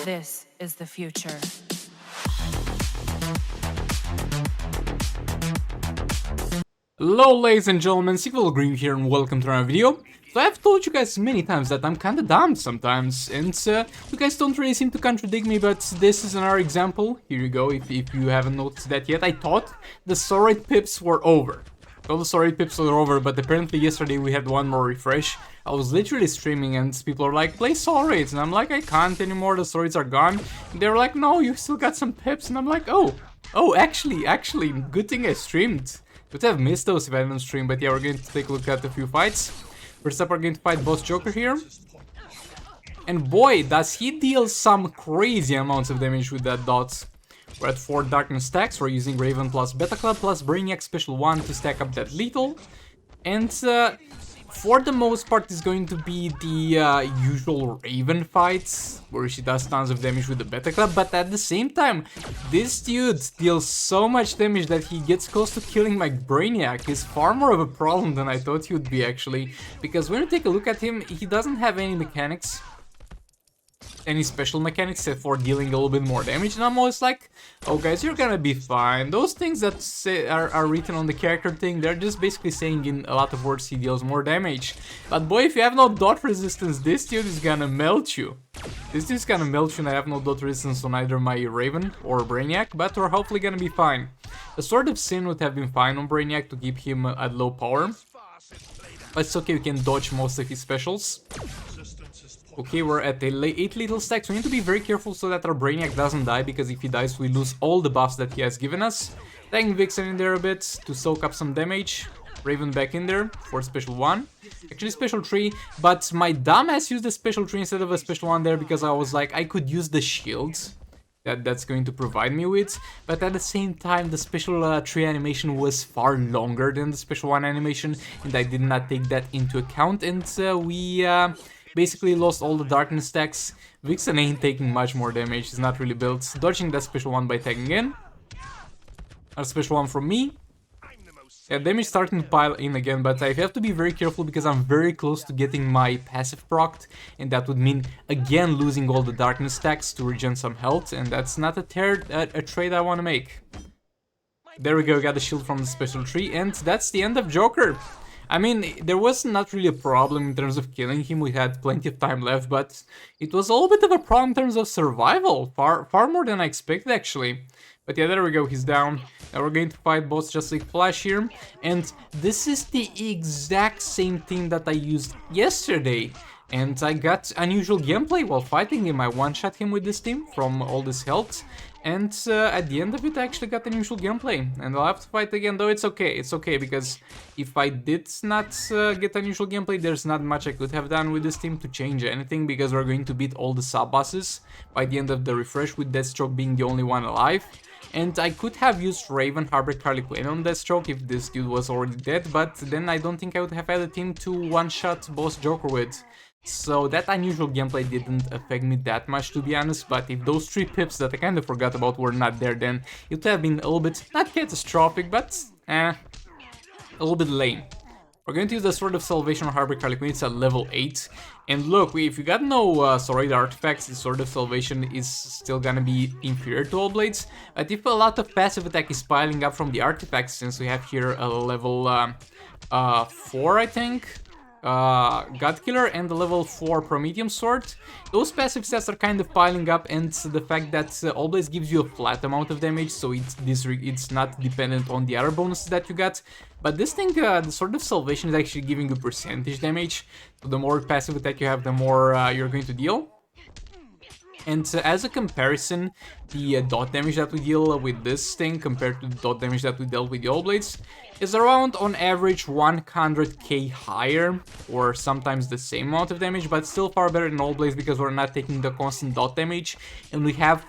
This is the future. Hello ladies and gentlemen, Civil Green here and welcome to another video. So I've told you guys many times that I'm kinda dumb sometimes, and you guys don't really seem to contradict me, but this is another example. Here you go, if you haven't noticed that yet. I thought the Sorite pips were over. All the Sorite pips were over, but apparently yesterday we had one more refresh. I was literally streaming and people are like, play Sorites, and I'm like, I can't anymore, the Sorites are gone. And they're like, no, you still got some pips, and I'm like, oh, actually, good thing I streamed. Would have missed those if I didn't stream, but yeah, we're going to take a look at a few fights. First up, we're going to fight Boss Joker here. And boy, does he deal some crazy amounts of damage with that dot. We're at 4 Darkness stacks, we're using Raven plus Beta Club plus Brainiac Special 1 to stack up that lethal. And for the most part, it's going to be the usual Raven fights, where she does tons of damage with the Beta Club, but at the same time, this dude deals so much damage that he gets close to killing my Brainiac. He's far more of a problem than I thought he would be, actually, because when you take a look at him, he doesn't have any mechanics. Any special mechanics except for dealing a little bit more damage, and I'm always like, oh guys, you're gonna be fine. Those things that are written on the character thing, they're just basically saying in a lot of words he deals more damage. But boy, if you have no dot resistance, this dude is gonna melt you. This dude's gonna melt you, and I have no dot resistance on either my Raven or Brainiac, but we're hopefully gonna be fine. A Sword of Sin would have been fine on Brainiac to keep him at low power. But it's okay, we can dodge most of his specials. Okay, we're at 8 lethal stacks. We need to be very careful so that our Brainiac doesn't die, because if he dies, we lose all the buffs that he has given us. Tagging Vixen in there a bit to soak up some damage. Raven back in there for special 1. Actually special 3, but my dumbass used a special 3 instead of a special 1 there, because I was like, I could use the shield that's going to provide me with, but at the same time the special 3 animation was far longer than the special 1 animation, and I did not take that into account, and we basically lost all the Darkness stacks. Vixen ain't taking much more damage, he's not really built. Dodging that special 1 by tagging in. A special 1 from me. Yeah, damage starting to pile in again, but I have to be very careful because I'm very close to getting my passive procced, and that would mean again losing all the Darkness stacks to regen some health, and that's not a trade I want to make. There we go, got the shield from the special 3, and that's the end of Joker. I mean, there was not really a problem in terms of killing him, we had plenty of time left, but it was a little bit of a problem in terms of survival, far more than I expected actually. But yeah, there we go, he's down. Now we're going to fight Boss Just Like Flash here, and this is the exact same team that I used yesterday. And I got unusual gameplay while fighting him. I one-shot him with this team from all this health. And at the end of it, I actually got unusual gameplay. And I'll have to fight again, though it's okay, because if I did not get unusual gameplay, there's not much I could have done with this team to change anything, because we're going to beat all the sub-bosses by the end of the refresh, with Deathstroke being the only one alive. And I could have used Raven, Harbor, Harley Quinn on Deathstroke if this dude was already dead, but then I don't think I would have had a team to one-shot Boss Joker with. So that unusual gameplay didn't affect me that much, to be honest, but if those 3 pips that I kind of forgot about were not there, then it would have been a little bit, not catastrophic, but a little bit lame. We're going to use the Sword of Salvation on Harbor Harley Quinn, it's at level 8. And look, if you got no Sorite artifacts, the Sword of Salvation is still gonna be inferior to All Blades. But if a lot of passive attack is piling up from the artifacts, since we have here a level 4, I think, God Killer and the level 4 Prometheum Sword, those passive stats are kind of piling up, and the fact that All Blades gives you a flat amount of damage, so it's not dependent on the other bonuses that you got. But this thing, the Sword of Salvation is actually giving you percentage damage, so the more passive attack you have, the more you're going to deal. And as a comparison, the dot damage that we deal with this thing compared to the dot damage that we dealt with the All Blades is around, on average, 100k higher, or sometimes the same amount of damage, but still far better than All Blades because we're not taking the constant dot damage, and we had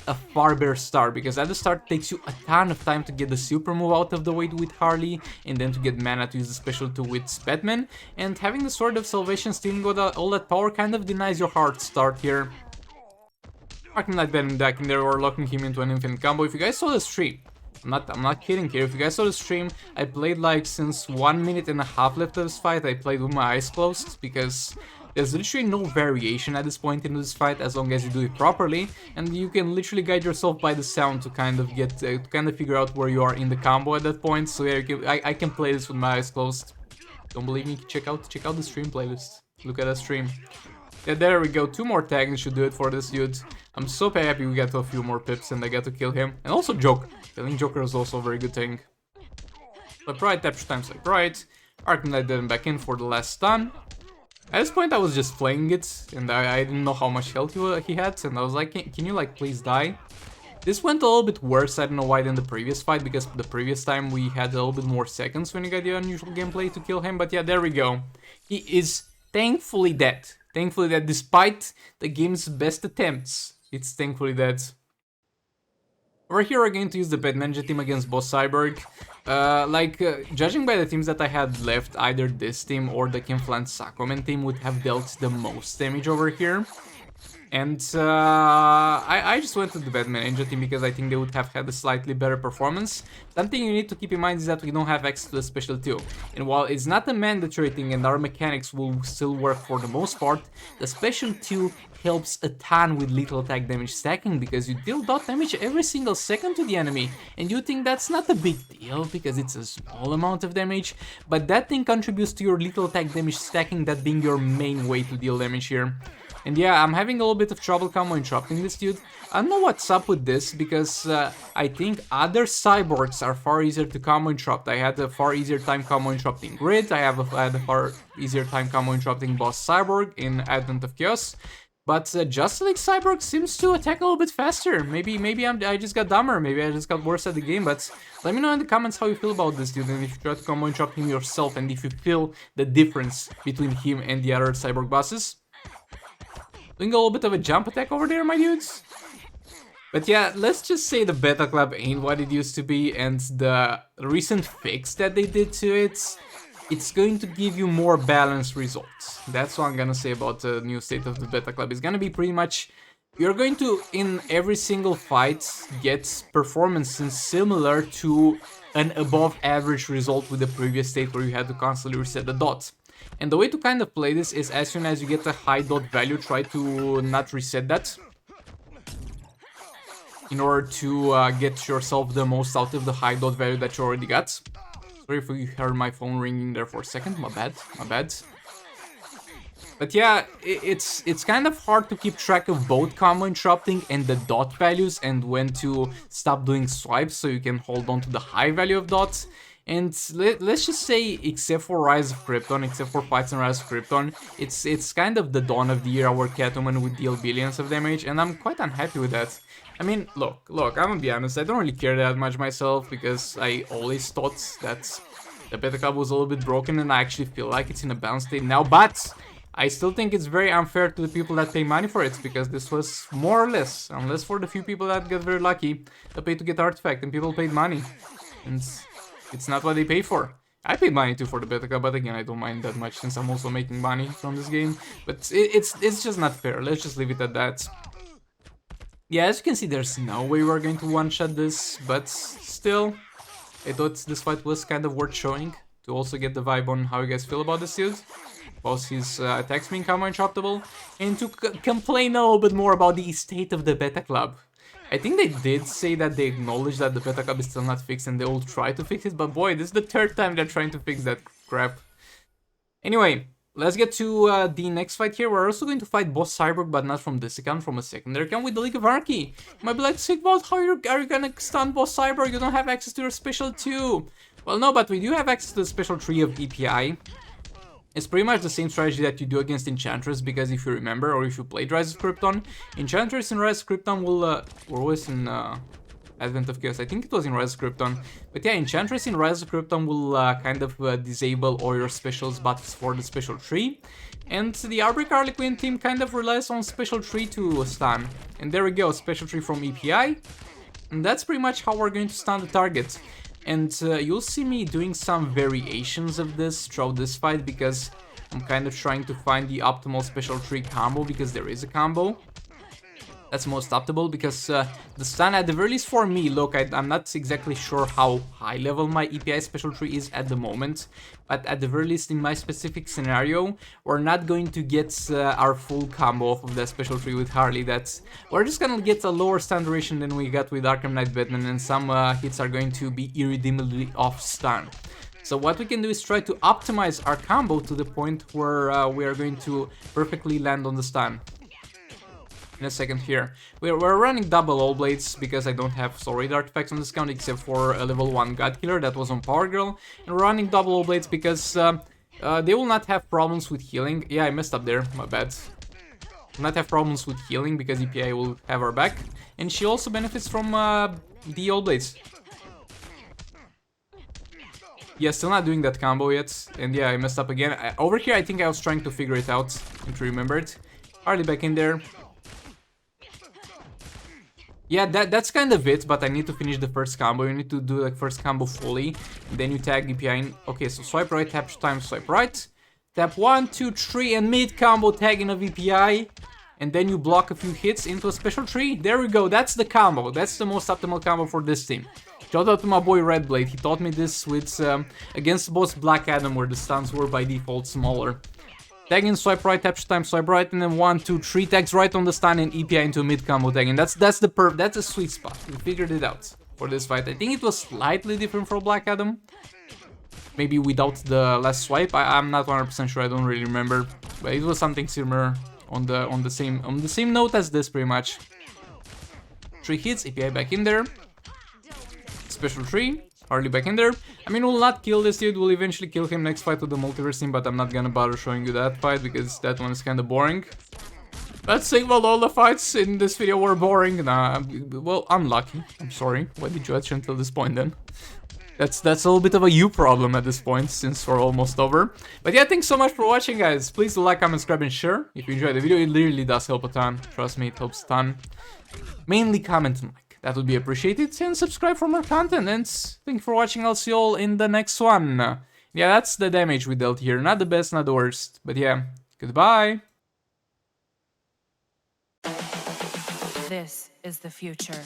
a far better start, because at the start it takes you a ton of time to get the super move out of the way with Harley, and then to get mana to use the special 2 with Batman, and having the Sword of Salvation stealing all that power kind of denies your hard start here. Marking that Ben back in there or locking him into an infinite combo. If you guys saw the stream, I'm not kidding here, if you guys saw the stream, I played like since 1 minute and a half left of this fight, I played with my eyes closed, because There's literally no variation at this point in this fight as long as you do it properly, and you can literally guide yourself by the sound to kind of get to kind of figure out where you are in the combo at that point. So yeah, I can play this with my eyes closed. Don't believe me? Check out the stream playlist. Look at that stream. Yeah, there we go. 2 more tags should do it for this dude. I'm so happy we got to a few more pips and I got to kill him. And also Joker. Killing Joker is also a very good thing. But right, capture times like right. Arcanite did him back in for the last stun. At this point I was just playing it, and I didn't know how much health he had, and I was like, can you like please die? This went a little bit worse, I don't know why, than the previous fight, because the previous time we had a little bit more seconds when you got the unusual gameplay to kill him, but yeah, there we go. He is thankfully dead. Thankfully dead, despite the game's best attempts, it's thankfully dead. Over here we're going to use the Bad Ninja team against Boss Cyborg. Judging by the teams that I had left, either this team or the Kinflan Sakomen team would have dealt the most damage over here. And I just went to the Batman Ninja team because I think they would have had a slightly better performance. Something you need to keep in mind is that we don't have access to the special 2. And while it's not a mandatory thing and our mechanics will still work for the most part, the special 2 helps a ton with lethal attack damage stacking because you deal dot damage every single second to the enemy. And you think that's not a big deal because it's a small amount of damage, but that thing contributes to your lethal attack damage stacking, that being your main way to deal damage here. And yeah, I'm having a little bit of trouble combo interrupting this dude. I don't know what's up with this, because I think other cyborgs are far easier to combo interrupt. I had a far easier time combo interrupting Grid, I had a far easier time combo interrupting Boss Cyborg in Advent of Chaos. But Just Like Cyborg seems to attack a little bit faster. Maybe I just got dumber, maybe I just got worse at the game, but let me know in the comments how you feel about this dude, and if you try to combo interrupt him yourself, and if you feel the difference between him and the other cyborg bosses. Doing a little bit of a jump attack over there, my dudes. But yeah, let's just say the Beta Club ain't what it used to be, and the recent fix that they did to it, it's going to give you more balanced results. That's what I'm gonna say about the new state of the Beta Club. It's gonna be pretty much, you're going to, in every single fight, get performances similar to an above average result with the previous state where you had to constantly reset the dots. And the way to kind of play this is, as soon as you get a high dot value, try to not reset that, in order to get yourself the most out of the high dot value that you already got. Sorry if you heard my phone ringing there for a second, my bad. But yeah, it's kind of hard to keep track of both combo interrupting and the dot values, and when to stop doing swipes so you can hold on to the high value of dots. And let's just say, except for Rise of Krypton, except for fights in Rise of Krypton, it's kind of the dawn of the era where Catwoman would deal billions of damage, and I'm quite unhappy with that. I mean, look, I'm gonna be honest, I don't really care that much myself, because I always thought that the Beta Club was a little bit broken, and I actually feel like it's in a balanced state now, but I still think it's very unfair to the people that pay money for it, because this was more or less, unless for the few people that get very lucky, that pay to get Artifact, and people paid money. And it's not what they pay for. I paid money too for the Beta Club, but again, I don't mind that much since I'm also making money from this game. But it's just not fair. Let's just leave it at that. Yeah, as you can see, there's no way we're going to one-shot this, but still, I thought this fight was kind of worth showing to also get the vibe on how you guys feel about this dude. Both his attacks being combo interruptible, and to complain a little bit more about the state of the Beta Club. I think they did say that they acknowledge that the Beta Club is still not fixed and they will try to fix it, but boy, this is the 3rd time they're trying to fix that crap. Anyway, let's get to the next fight here. We're also going to fight Boss Cyborg, but not from this account, from a secondary account with the League of Anarchy. You might be like, sick about how are you gonna stun Boss Cyborg? You don't have access to your special 2. Well, no, but we do have access to the special 3 of EPI. It's pretty much the same strategy that you do against Enchantress, because if you remember, or if you played Rise of Krypton, Enchantress in Rise of Krypton will, or was in Advent of Chaos, I think it was in Rise of Krypton, but yeah, Enchantress in Rise of Krypton will kind of disable all your specials buffs for the special 3, and the Outbreak Harley Quinn team kind of relies on special 3 to stun, and there we go, special 3 from EPI, and that's pretty much how we're going to stun the target. And you'll see me doing some variations of this throughout this fight, because I'm kind of trying to find the optimal special 3 combo, because there is a combo. That's most optimal because the stun, at the very least for me, look, I'm not exactly sure how high level my EPI special tree is at the moment, but at the very least in my specific scenario, we're not going to get our full combo off of that special tree with Harley. We're just gonna get a lower stun duration than we got with Arkham Knight Batman, and some hits are going to be irredeemably off stun. So what we can do is try to optimize our combo to the point where we are going to perfectly land on the stun. In a second here. We're running double all blades because I don't have soul raid artifacts on this count except for a level 1 god killer that was on Power Girl. And we're running double all blades because they will not have problems with healing. Yeah, I messed up there, my bad. Will not have problems with healing because EPI will have our back. And she also benefits from the all blades. Yeah, still not doing that combo yet. And yeah, I messed up again. Over here I think I was trying to figure it out and to remember it. Hardly back in there. Yeah, that's kind of it, but I need to finish the first combo. You need to do like first combo fully, and then you tag EPI in. Okay, so swipe right, tap time, swipe right. Tap 1, 2, 3, and mid combo tagging of EPI. And then you block a few hits into a special tree. There we go, that's the combo. That's the most optimal combo for this team. Shout out to my boy Redblade, he taught me this with against both Black Adam, where the stuns were by default smaller. Tag in, swipe right, tap time, swipe right, and then 1, 2, 3 tags right on the stun and EPI into a mid combo tag. And that's a sweet spot. We figured it out for this fight. I think it was slightly different for Black Adam. Maybe without the last swipe. I'm not 100% sure. I don't really remember, but it was something similar on the same note as this pretty much. 3 hits, EPI back in there. Special tree. Harley back in there. I mean, we'll not kill this dude, we'll eventually kill him next fight with the multiverse team, but I'm not gonna bother showing you that fight because that one is kinda boring. Let's say, well, all the fights in this video were boring. Nah, well, unlucky. I'm sorry. Why did you watch until this point then? That's a little bit of a you problem at this point, since we're almost over. But yeah, thanks so much for watching, guys. Please do like, comment, subscribe, and share. If you enjoyed the video, it literally does help a ton. Trust me, it helps a ton. Mainly comment and like. That would be appreciated, and subscribe for more content, and thank you for watching. I'll see you all in the next one. Yeah, that's the damage we dealt here. Not the best, not the worst, but yeah, goodbye. This is the future.